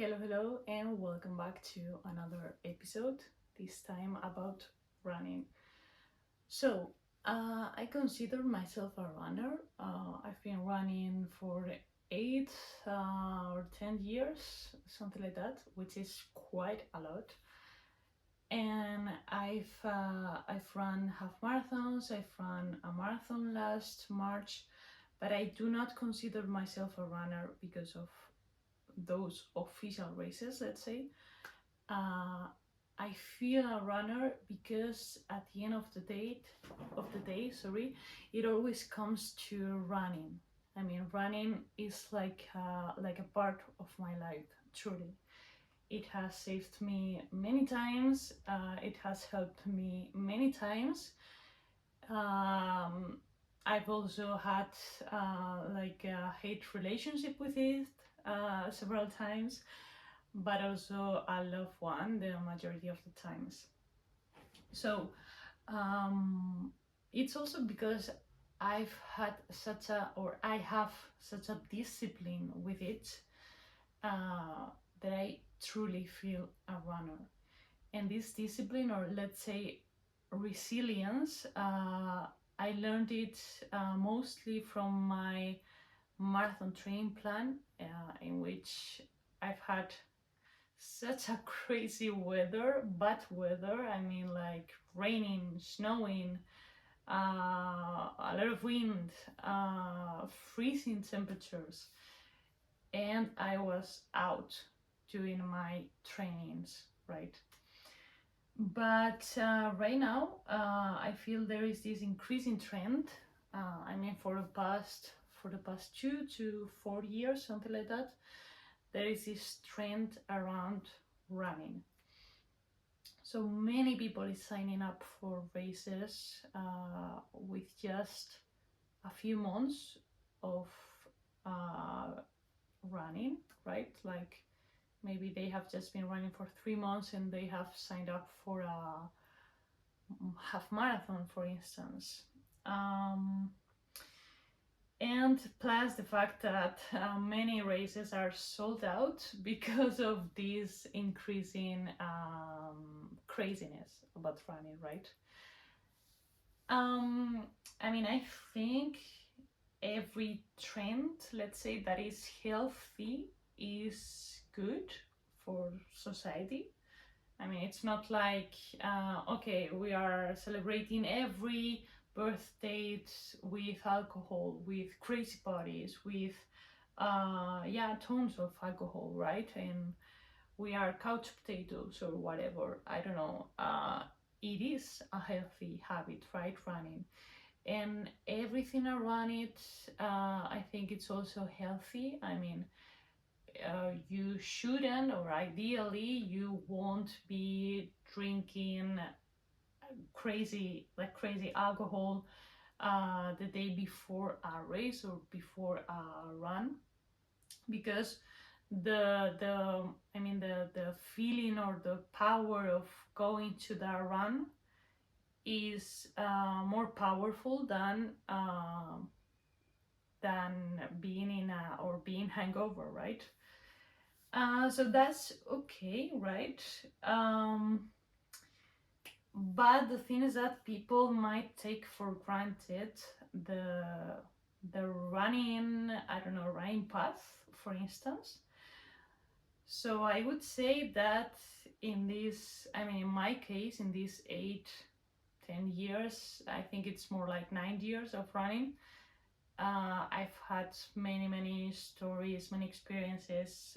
Hello, and welcome back to another episode, this time about running. I consider myself a runner. I've been running for 8 or 10 years, something like that, which is quite a lot. And I've run half marathons. I've run a marathon last March, but I do not consider myself a runner because of those official races, let's say. uh, I feel a runner because at the end of the day, sorry, it always comes to running. I mean, running is like a part of my life. Truly, it has saved me many times. It has helped me many times. Um, I've also had like a hate relationship with it several times, but also a love one the majority of the times. So um, it's also because I have such a discipline with it, uh, that I truly feel a runner. And this discipline, or let's say resilience, I learned it mostly from my marathon training plan, in which I've had such a crazy weather, bad weather. I mean, like raining, snowing, a lot of wind, freezing temperatures, and I was out doing my trainings, right? But right now, I feel there is this increasing trend. I mean, for the past 2 to 4 years, something like that, there is this trend around running. So many people is signing up for races with just a few months of uh, running, right? Like maybe they have just been running for 3 months and they have signed up for a half marathon, for instance. Um, and plus the fact that many races are sold out because of this increasing craziness about running, right? um I mean, I think every trend, let's say, that is healthy is good for society. I mean, it's not like, okay, we are celebrating every birthday with alcohol, with crazy parties, with, yeah, tons of alcohol, right? And we are couch potatoes or whatever. I don't know. It is a healthy habit, right? Running. And everything around it, I think it's also healthy. I mean, you shouldn't, or ideally you won't be drinking crazy alcohol the day before a race or before a run, because the I mean the feeling or the power of going to the run is more powerful than being in a or being hangover, right? So that's okay, right? But the thing is that people might take for granted the the running, I don't know, running path, for instance. So I would say that in this, I mean, in my case, in these 8, 10 years, I think it's more like 9 years of running. I've had many stories, many experiences,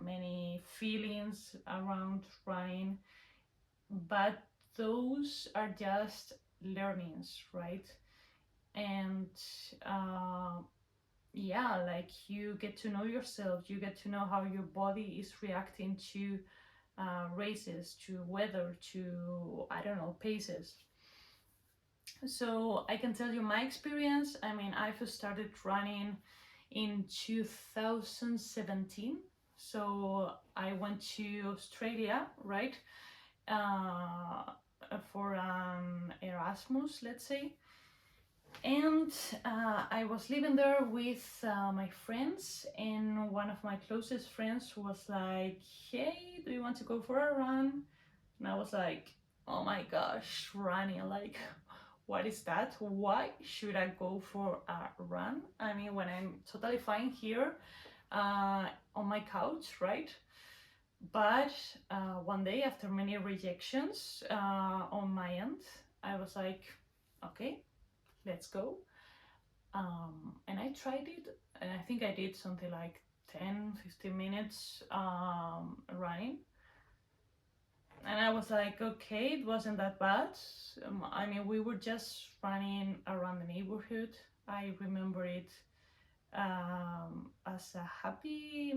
many feelings around running, but those are just learnings, right? And uh, yeah, like you get to know yourself, you get to know how your body is reacting to races, to weather, to, I don't know, paces. So I can tell you my experience. I mean, I've started running in 2017. So I went to Australia, right? Uh, for Erasmus, let's say. And I was living there with my friends, and one of my closest friends was like, "Hey, do you want to go for a run?" And I was like, "Oh my gosh, running! Like, what is that? Why should I go for a run? I mean, when I'm totally fine here on my couch, right?" But one day, after many rejections on my end, I was like, "Okay, let's go." And I tried it, and I think I did something like 10, 15 minutes running. And I was like, okay, it wasn't that bad. I mean, we were just running around the neighborhood. I remember it as a happy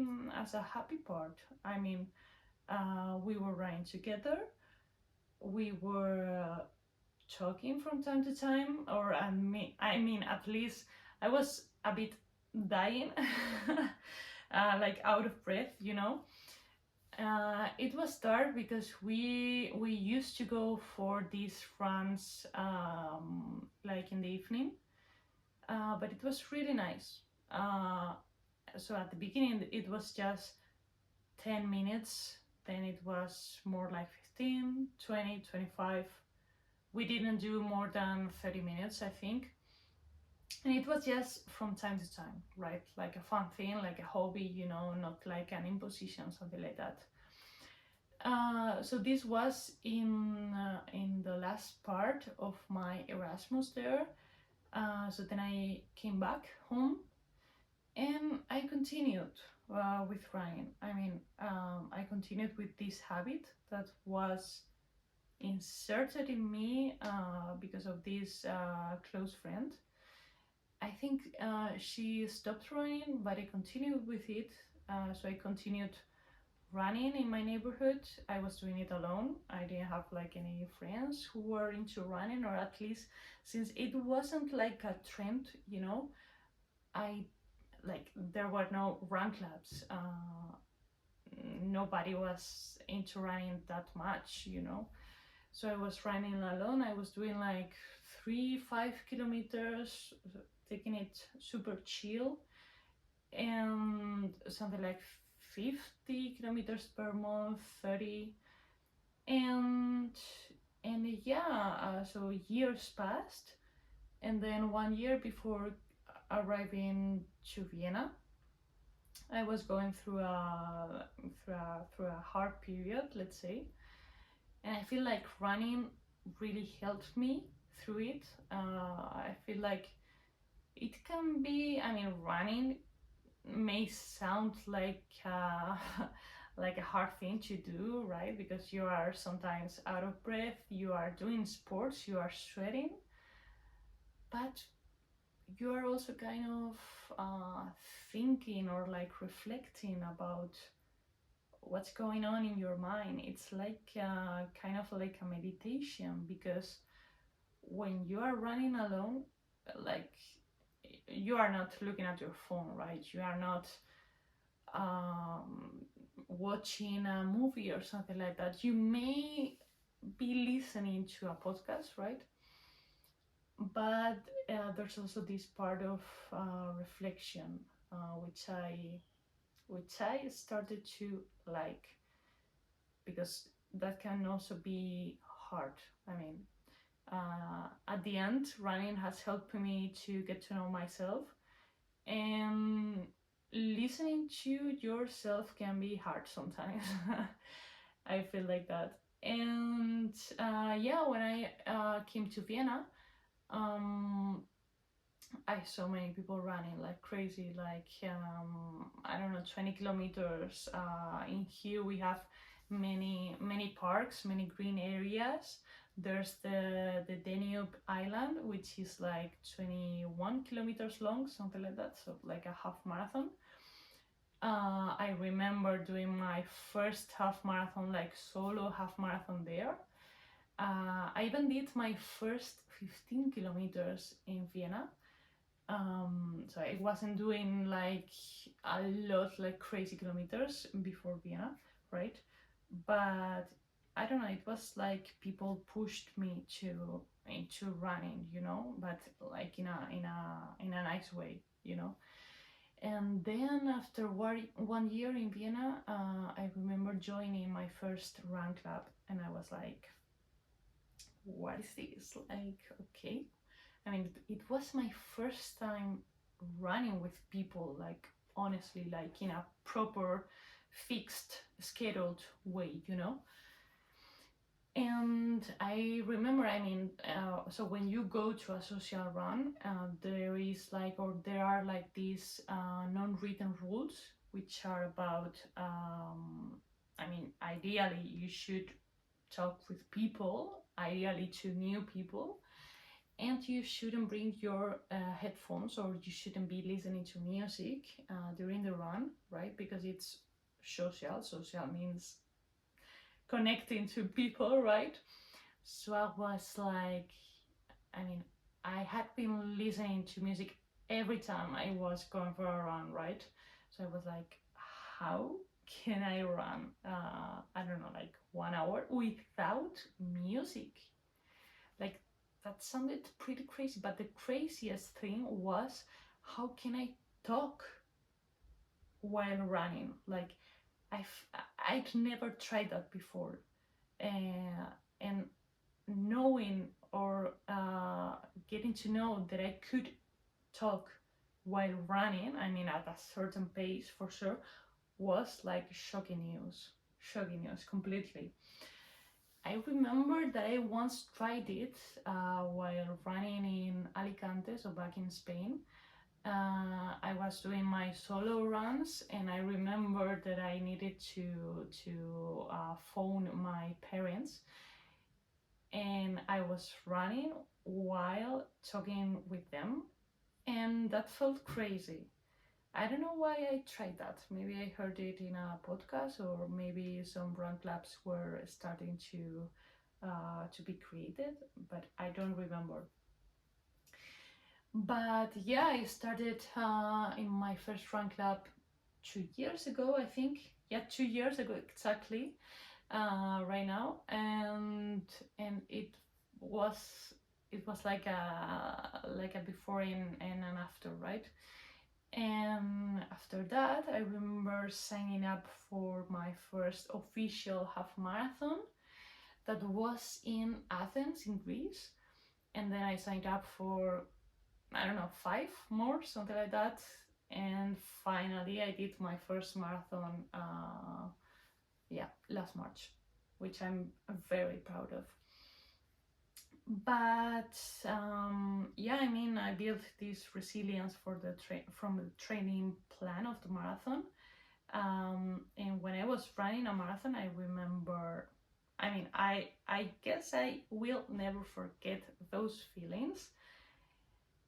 part. I mean, we were running together. We were talking from time to time, or I mean, at least I was a bit dying, like out of breath, you know. It was dark because we used to go for these runs like in the evening, but it was really nice. So at the beginning it was just 10 minutes, then it was more like 15, 20, 25. We didn't do more than 30 minutes, I think. And it was just from time to time, right? Like a fun thing, like a hobby, you know, not like an imposition, something like that. So this was in the last part of my Erasmus there. So then I came back home and I continued with running. I mean, I continued with this habit that was inserted in me because of this close friend. I think she stopped running, but I continued with it. So I continued running in my neighborhood. I was doing it alone. I didn't have like any friends who were into running, or at least since it wasn't like a trend, you know, I like there were no run clubs. Nobody was into running that much, you know. So I was running alone. I was doing like 3, 5 kilometers, taking it super chill, and something like 50 kilometers per month, 30. And yeah, so years passed, and then 1 year before arriving to Vienna, I was going through a hard period, let's say, and I feel like running really helped me through it. I feel like it can be, I mean, running may sound like like a hard thing to do, right? Because you are sometimes out of breath, you are doing sports, you are sweating, but you are also kind of thinking or like reflecting about what's going on in your mind. It's like kind of like a meditation, because when you are running alone, like you are not looking at your phone, right? You are not um, watching a movie or something like that. You may be listening to a podcast, right? But there's also this part of reflection, which I started to like, because that can also be hard. I mean, at the end, running has helped me to get to know myself, and listening to yourself can be hard sometimes. I feel like that. And yeah, when I came to Vienna, um, I saw many people running like crazy, like I don't know, 20 kilometers. In here we have many parks, many green areas. There's the Danube Island, which is like 21 kilometers long, something like that, so like a half marathon. I remember doing my first half marathon, like solo half marathon there. I even did my first 15 kilometers in Vienna. So I wasn't doing like a lot, like crazy kilometers before Vienna, right? But I don't know, it was like people pushed me into running, you know, but like in a nice way, you know. And then after 1 year in Vienna, I remember joining my first run club, and I was like, what is this? Like, okay. I mean, it was my first time running with people, like, honestly, like in a proper, fixed, scheduled way, you know? And I remember, I mean, so when you go to a social run, there is like, or there are like these non-written rules, which are about, I mean, ideally you should talk with people, ideally to new people, and you shouldn't bring your headphones, or you shouldn't be listening to music during the run, right? Because it's social. Social means connecting to people, right? So I was like, I mean, I had been listening to music every time I was going for a run, right? So I was like, how can I run, I don't know, like 1 hour without music? Like, that sounded pretty crazy, but the craziest thing was, how can I talk while running? Like, I've I'd never tried that before, and knowing, or getting to know that I could talk while running, I mean at a certain pace for sure, was like shocking news completely. I remember that I once tried it while running in Alicante, so back in Spain. I was doing my solo runs, and I remember that I needed to phone my parents, and I was running while talking with them, and that felt crazy. I don't know why I tried that. Maybe I heard it in a podcast, or maybe some run clubs were starting to be created, but I don't remember. But yeah, I started in my first run club 2 years ago, I think. Yeah, 2 years ago exactly. Right now, and was it was like a before and an after, right? And after that, I remember signing up for my first official half marathon that was in Athens, in Greece. And then I signed up for, I don't know, 5 more, something like that. And finally, I did my first marathon, yeah, last March, which I'm very proud of. But yeah, I mean, I built this resilience for from the training plan of the marathon. And when I was running a marathon, I remember, I mean, I guess I will never forget those feelings.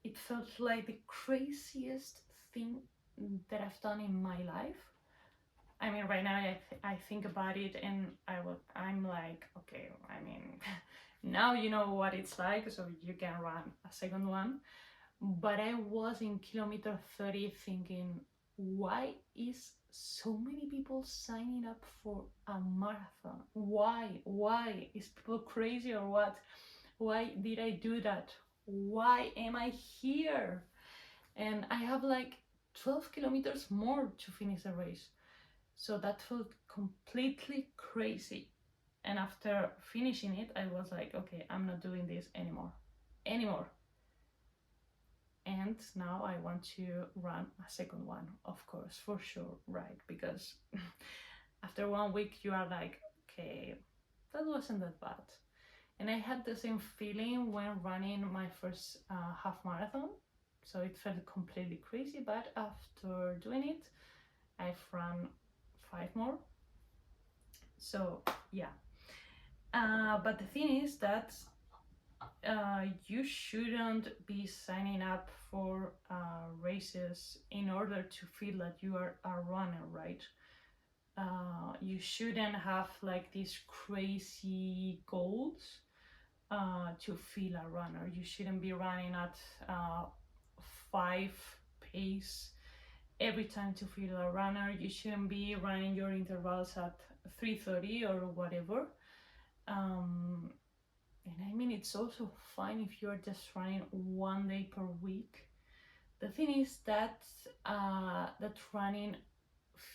It felt like the craziest thing that I've done in my life. I mean, right now I think about it, and I'm like, okay, I mean, now you know what it's like, so you can run a second one. But I was in kilometer 30 thinking, why is so many people signing up for a marathon? Why is people crazy or what? Why did I do that? Why am I here? And I have like 12 kilometers more to finish the race. So that felt completely crazy. And after finishing it, I was like, okay, I'm not doing this anymore. Anymore. And now I want to run a second one, of course, for sure, right? Because after 1 week, you are like, okay, that wasn't that bad. And I had the same feeling when running my first half marathon. So it felt completely crazy, but after doing it, I've run 5 more. So yeah. But the thing is that you shouldn't be signing up for races in order to feel that you are a runner, right? You shouldn't have like these crazy goals to feel a runner. You shouldn't be running at 5 pace every time to feel a runner. You shouldn't be running your intervals at 3:30 or whatever. Um, And I mean, it's also fine if you're just running 1 day per week. The thing is that that running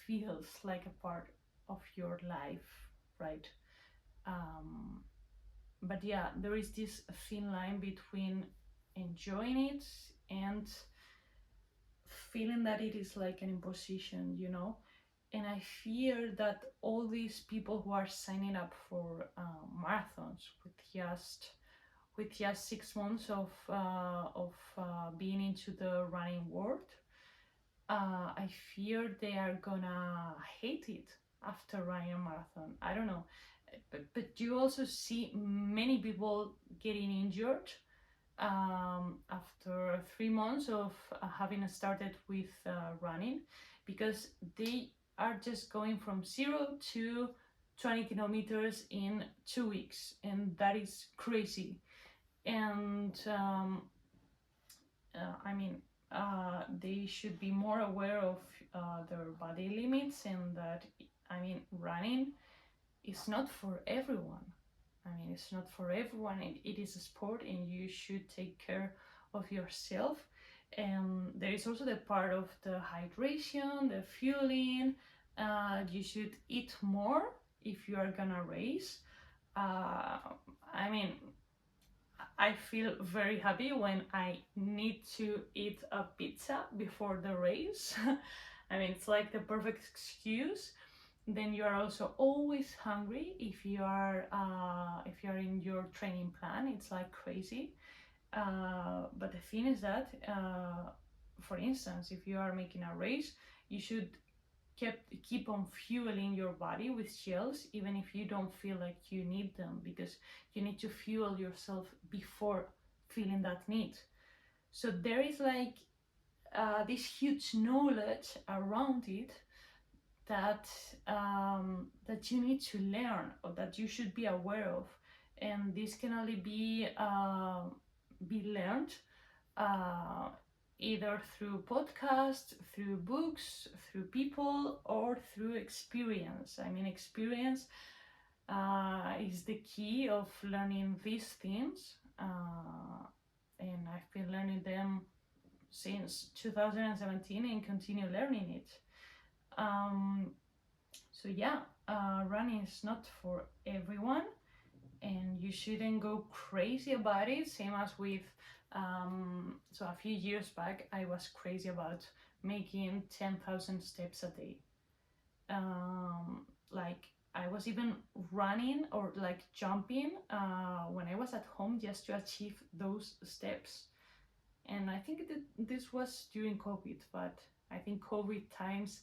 feels like a part of your life, right? Um, but yeah, there is this thin line between enjoying it and feeling that it is like an imposition, you know. And I fear that all these people who are signing up for marathons with just 6 months of being into the running world, I fear they are gonna hate it after running a marathon. I don't know, but you also see many people getting injured after 3 months of having started with running, because they are just going from 0 to 20 kilometers in 2 weeks, and that is crazy. And I mean, they should be more aware of their body limits, and that, I mean, running is not for everyone. I mean, it's not for everyone. It is a sport, and you should take care of yourself. And there is also the part of the hydration, the fueling. You should eat more if you are gonna race. Uh, I mean, I feel very happy when I need to eat a pizza before the race. I mean, it's like the perfect excuse. Then you are also always hungry if you are in your training plan. It's like crazy. But the thing is that, for instance, if you are making a race, you should keep on fueling your body with gels, even if you don't feel like you need them, because you need to fuel yourself before feeling that need. So there is like this huge knowledge around it that that you need to learn, or that you should be aware of, and this can only be learned uh, either through podcasts, through books, through people, or through experience. I mean, experience is the key of learning these things, and I've been learning them since 2017 and continue learning it. Um, so yeah, running is not for everyone, and you shouldn't go crazy about it. Same as with, so a few years back, I was crazy about making 10,000 steps a day. Like, I was even running or like jumping when I was at home just to achieve those steps. And I think this was during COVID, but I think COVID times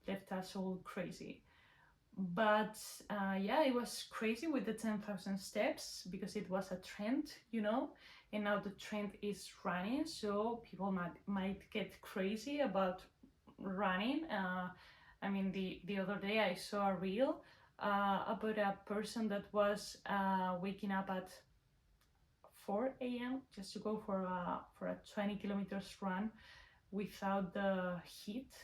left us all crazy. But yeah, it was crazy with the 10,000 steps because it was a trend, you know, and now the trend is running, so people might get crazy about running. I mean, the other day I saw a reel about a person that was waking up at 4 a.m. just to go for a 20 kilometers run without the heat,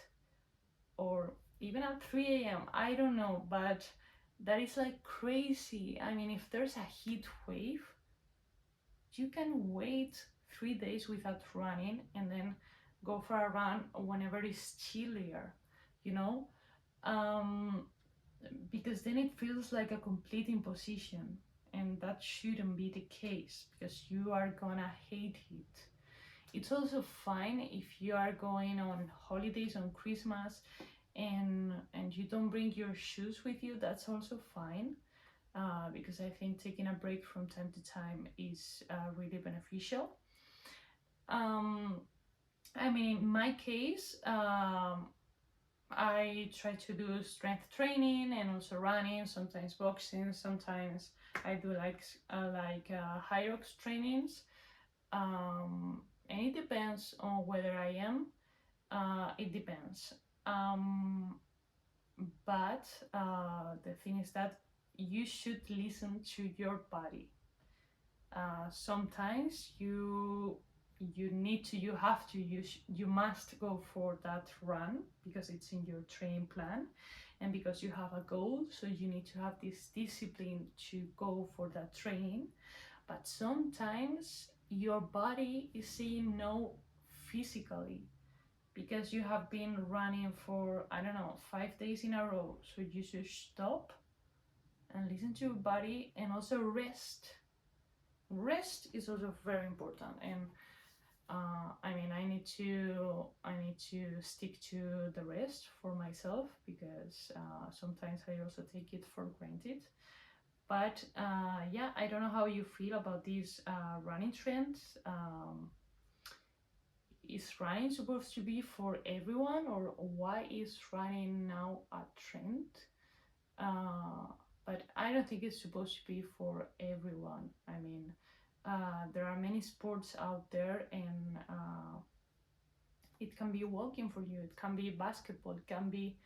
or even at 3 a.m. I don't know, but that is like crazy. I mean, if there's a heat wave, you can wait 3 days without running and then go for a run whenever it's chillier, you know? Um, because then it feels like a complete imposition, and that shouldn't be the case because you are gonna hate it. It's also fine if you are going on holidays on Christmas and you don't bring your shoes with you. That's also fine, because I think taking a break from time to time is really beneficial. um, I mean, in my case, I try to do strength training and also running, sometimes boxing, sometimes I do high rocks trainings. And it depends on whether I am. It depends. Um, but the thing is that you should listen to your body. Sometimes you have to, you must go for that run because it's in your training plan and because you have a goal, so you need to have this discipline to go for that training. but sometimes your body is saying no physically because you have been running for, I don't know, 5 days in a row. So you should stop and listen to your body, and also rest. Rest is also very important. And I mean, I need to stick to the rest for myself, because sometimes I also take it for granted. But yeah, I don't know how you feel about these running trends. Is running supposed to be for everyone, or why is running now a trend? Uh, but I don't think it's supposed to be for everyone. I mean, there are many sports out there, and it can be walking for you. It can be basketball. It can be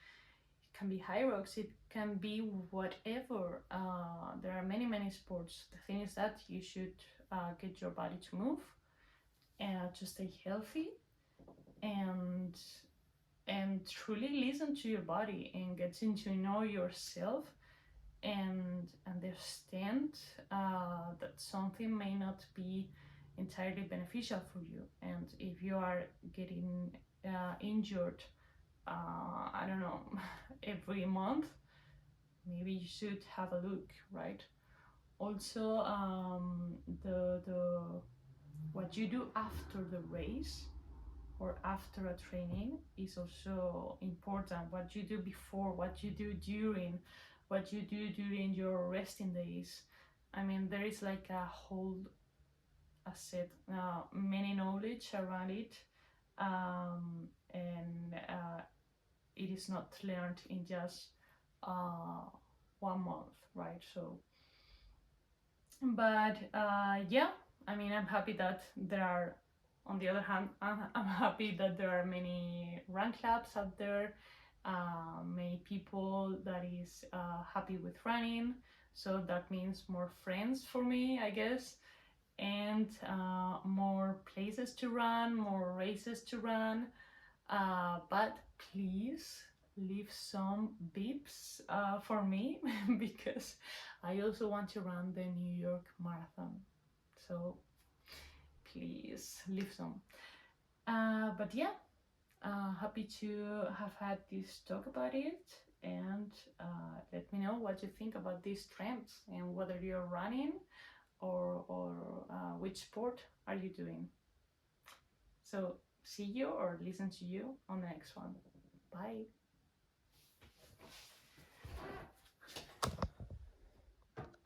high rocks. It can be whatever. There are many sports. The thing is that you should get your body to move and to stay healthy, and truly listen to your body and getting to know yourself, and understand that something may not be entirely beneficial for you. And if you are getting injured, I don't know, every month, maybe you should have a look, right? Also, the what you do after the race or after a training is also important. What you do before, what you do during, what you do during your resting days. I mean, there is like a whole, a set, many knowledge around it, and it is not learned in just uh, 1 month, right? So, but yeah, I mean, I'm happy that there are, on the other hand, I'm happy that there are many run clubs out there, many people that is happy with running. So that means more friends for me, I guess, and more places to run, more races to run. But please leave some bips for me because I also want to run the New York Marathon. So please leave some. But yeah, happy to have had this talk about it. And let me know what you think about these trends, and whether you're running, or which sport are you doing. So see you or listen to you on the next one. Bye.